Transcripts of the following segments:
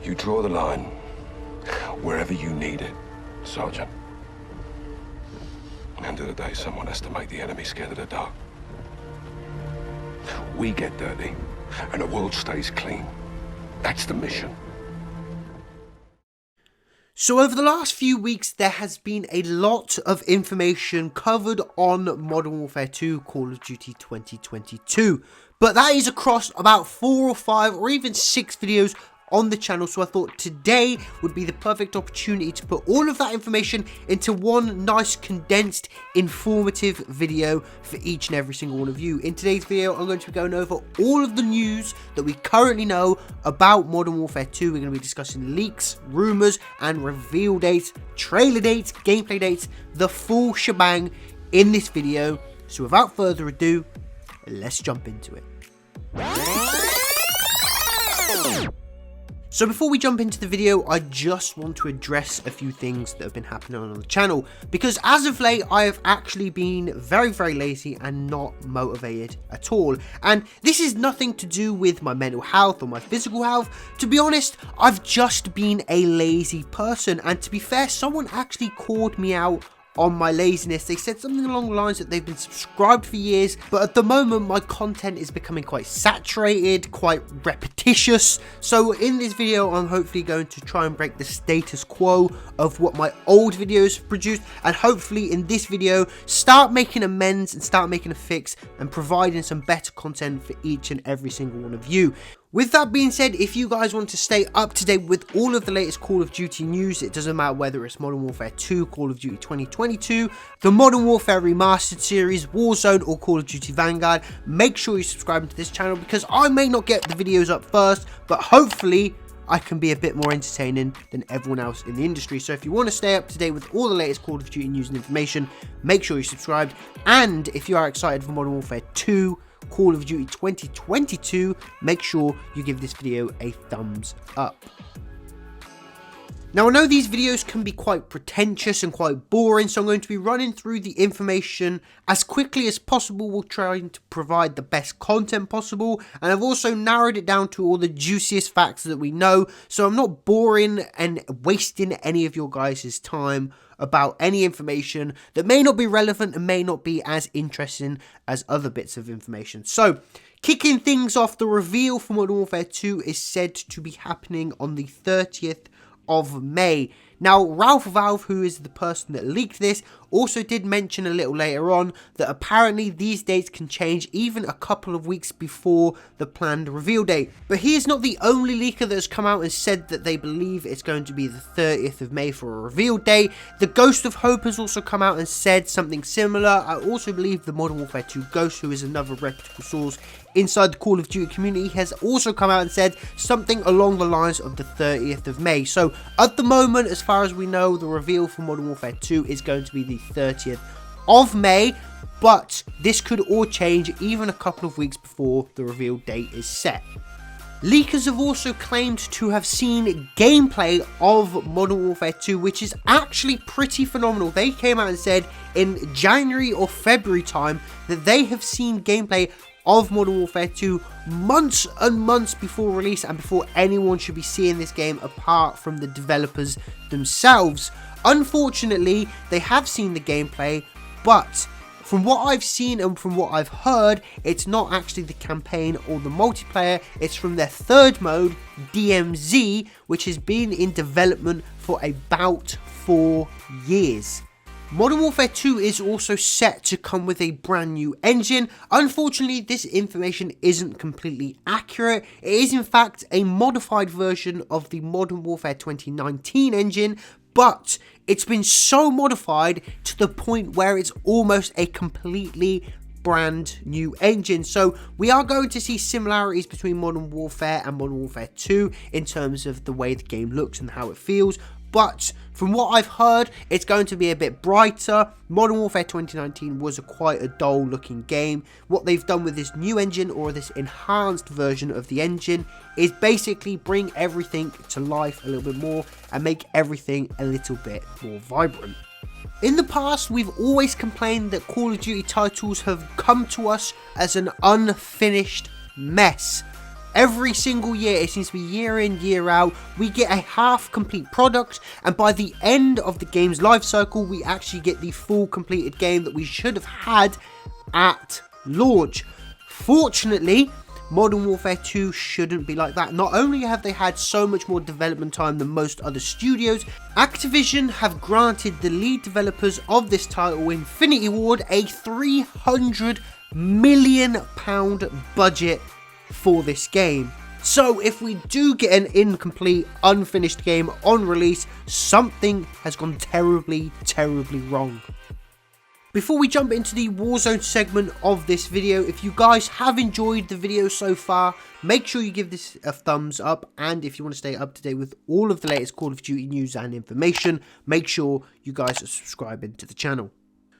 You draw the line wherever you need it, Sergeant. At the end of the day, someone has to make the enemy scared of the dark. We get dirty, and the world stays clean. That's the mission. So over the last few weeks, there has been a lot of information covered on Modern Warfare 2 Call of Duty 2022. But that is across about 4 or 5 or even 6 videos on the channel, so I thought today would be the perfect opportunity to put all of that information into one nice condensed informative video for each and every single one of you. In today's video, I'm going to be going over all of the news that we currently know about Modern Warfare 2. We're going to be discussing leaks, rumours and reveal dates, trailer dates, gameplay dates, the full shebang in this video. So without further ado, let's jump into it. So before we jump into the video, I just want to address a few things that have been happening on the channel, because as of late, I have actually been very lazy and not motivated at all. And this is nothing to do with my mental health or my physical health. To be honest, I've just been a lazy person, and to be fair, someone actually called me out on my laziness. They said something along the lines that they've been subscribed for years, but at the moment my content is becoming quite saturated, quite repetitious. So in this video, I'm hopefully going to try and break the status quo of what my old videos have produced, and hopefully in this video start making amends and start making a fix and providing some better content for each and every single one of you. With that being said, if you guys want to stay up to date with all of the latest Call of Duty news, it doesn't matter whether it's Modern Warfare 2, Call of Duty 2022, the Modern Warfare Remastered series, Warzone or Call of Duty Vanguard, make sure you subscribe to this channel, because I may not get the videos up first, but hopefully I can be a bit more entertaining than everyone else in the industry. So if you want to stay up to date with all the latest Call of Duty news and information, make sure you're subscribed. And if you are excited for Modern Warfare 2, Call of Duty 2022, make sure you give this video a thumbs up. Now, I know these videos can be quite pretentious and quite boring, so I'm going to be running through the information as quickly as possible. We're trying to provide the best content possible, and I've also narrowed it down to all the juiciest facts that we know, so I'm not boring and wasting any of your guys' time about any information that may not be relevant and may not be as interesting as other bits of information. So, kicking things off, the reveal for Modern Warfare 2 is said to be happening on the 30th of May. Now, Ralph Valve, who is the person that leaked this, also did mention a little later on that apparently these dates can change even a couple of weeks before the planned reveal date. But he is not the only leaker that has come out and said that they believe it's going to be the 30th of May for a reveal date. The Ghost of Hope has also come out and said something similar. I also believe the Modern Warfare 2 Ghost, who is another reputable source inside the Call of Duty community, has also come out and said something along the lines of the 30th of May. So at the moment, as far as we know, the reveal for Modern Warfare 2 is going to be the 30th of May, but this could all change even a couple of weeks before the reveal date is set. Leakers have also claimed to have seen gameplay of Modern Warfare 2, which is actually pretty phenomenal. They came out and said in January or February time that they have seen gameplay of Modern Warfare 2 months and months before release and before anyone should be seeing this game apart from the developers themselves. Unfortunately, they have seen the gameplay, but from what I've seen and from what I've heard, it's not actually the campaign or the multiplayer. It's from their third mode, DMZ, which has been in development for about 4 years. Modern Warfare 2 is also set to come with a brand new engine. Unfortunately, this information isn't completely accurate. It is in fact a modified version of the Modern Warfare 2019 engine, but it's been so modified to the point where it's almost a completely brand new engine. So we are going to see similarities between Modern Warfare and Modern Warfare 2 in terms of the way the game looks and how it feels. But from what I've heard, it's going to be a bit brighter. Modern Warfare 2019 was quite a dull looking game. What they've done with this new engine, or this enhanced version of the engine, is basically bring everything to life a little bit more and make everything a little bit more vibrant. In the past, we've always complained that Call of Duty titles have come to us as an unfinished mess. Every single year, it seems to be year in, year out, we get a half complete product, and by the end of the game's life cycle, we actually get the full completed game that we should have had at launch. Fortunately, Modern Warfare 2 shouldn't be like that. Not only have they had so much more development time than most other studios, Activision have granted the lead developers of this title, Infinity Ward, a £300 million budget for this game. So if we do get an incomplete, unfinished game on release, something has gone terribly wrong. Before we jump into the Warzone segment of this video, if you guys have enjoyed the video so far, make sure you give this a thumbs up, and if you want to stay up to date with all of the latest Call of Duty news and information, make sure you guys are subscribing to the channel.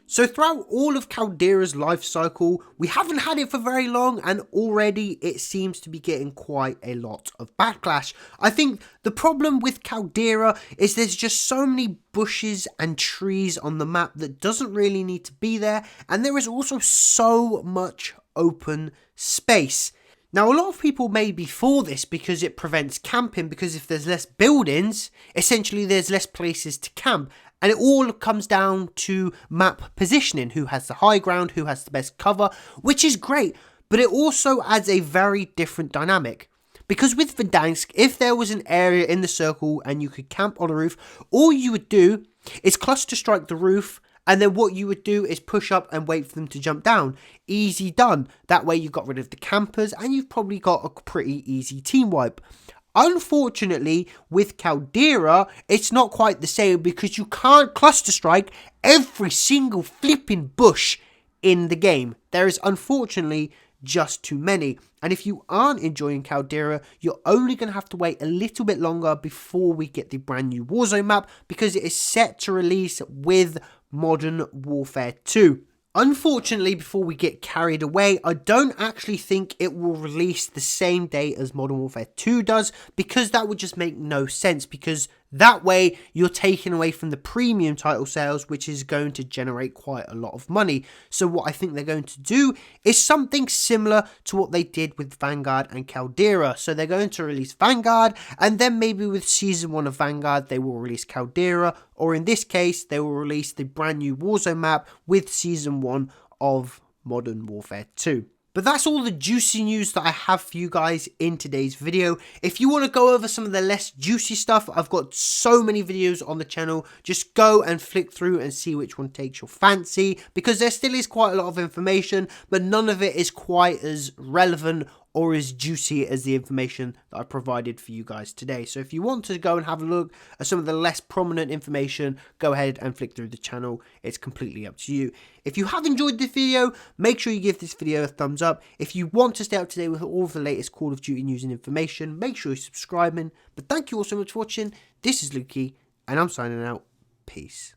So throughout all of Caldera's life cycle, we haven't had it for very long, and already it seems to be getting quite a lot of backlash. I think the problem with Caldera is there's just so many bushes and trees on the map that doesn't really need to be there, and there is also so much open space. Now, a lot of people may be for this because it prevents camping, because if there's less buildings, essentially there's less places to camp. And it all comes down to map positioning, who has the high ground, who has the best cover, which is great. But it also adds a very different dynamic. Because with Verdansk, if there was an area in the circle and you could camp on a roof, all you would do is cluster strike the roof, and then what you would do is push up and wait for them to jump down. Easy done. That way you got rid of the campers, and you've probably got a pretty easy team wipe. Unfortunately, with Caldera, it's not quite the same, because you can't cluster strike every single flipping bush in the game. There is unfortunately just too many. And if you aren't enjoying Caldera, you're only going to have to wait a little bit longer before we get the brand new Warzone map, because it is set to release with Modern Warfare 2. Unfortunately, before we get carried away, I don't actually think it will release the same day as Modern Warfare 2 does, because that would just make no sense, because that way you're taking away from the premium title sales, which is going to generate quite a lot of money. So what I think they're going to do is something similar to what they did with Vanguard and Caldera. So they're going to release Vanguard, and then maybe with Season 1 of Vanguard, they will release Caldera, or in this case, they will release the brand new Warzone map with Season 1 of Modern Warfare 2. But that's all the juicy news that I have for you guys in today's video. If you want to go over some of the less juicy stuff, I've got so many videos on the channel. Just go and flick through and see which one takes your fancy, because there still is quite a lot of information, but none of it is quite as relevant or as juicy as the information that I provided for you guys today. So if you want to go and have a look at some of the less prominent information, go ahead and flick through the channel. It's completely up to you. If you have enjoyed this video, make sure you give this video a thumbs up. If you want to stay up to date with all of the latest Call of Duty news and information, make sure you're subscribing. But thank you all so much for watching. This is LUKEY, and I'm signing out. Peace.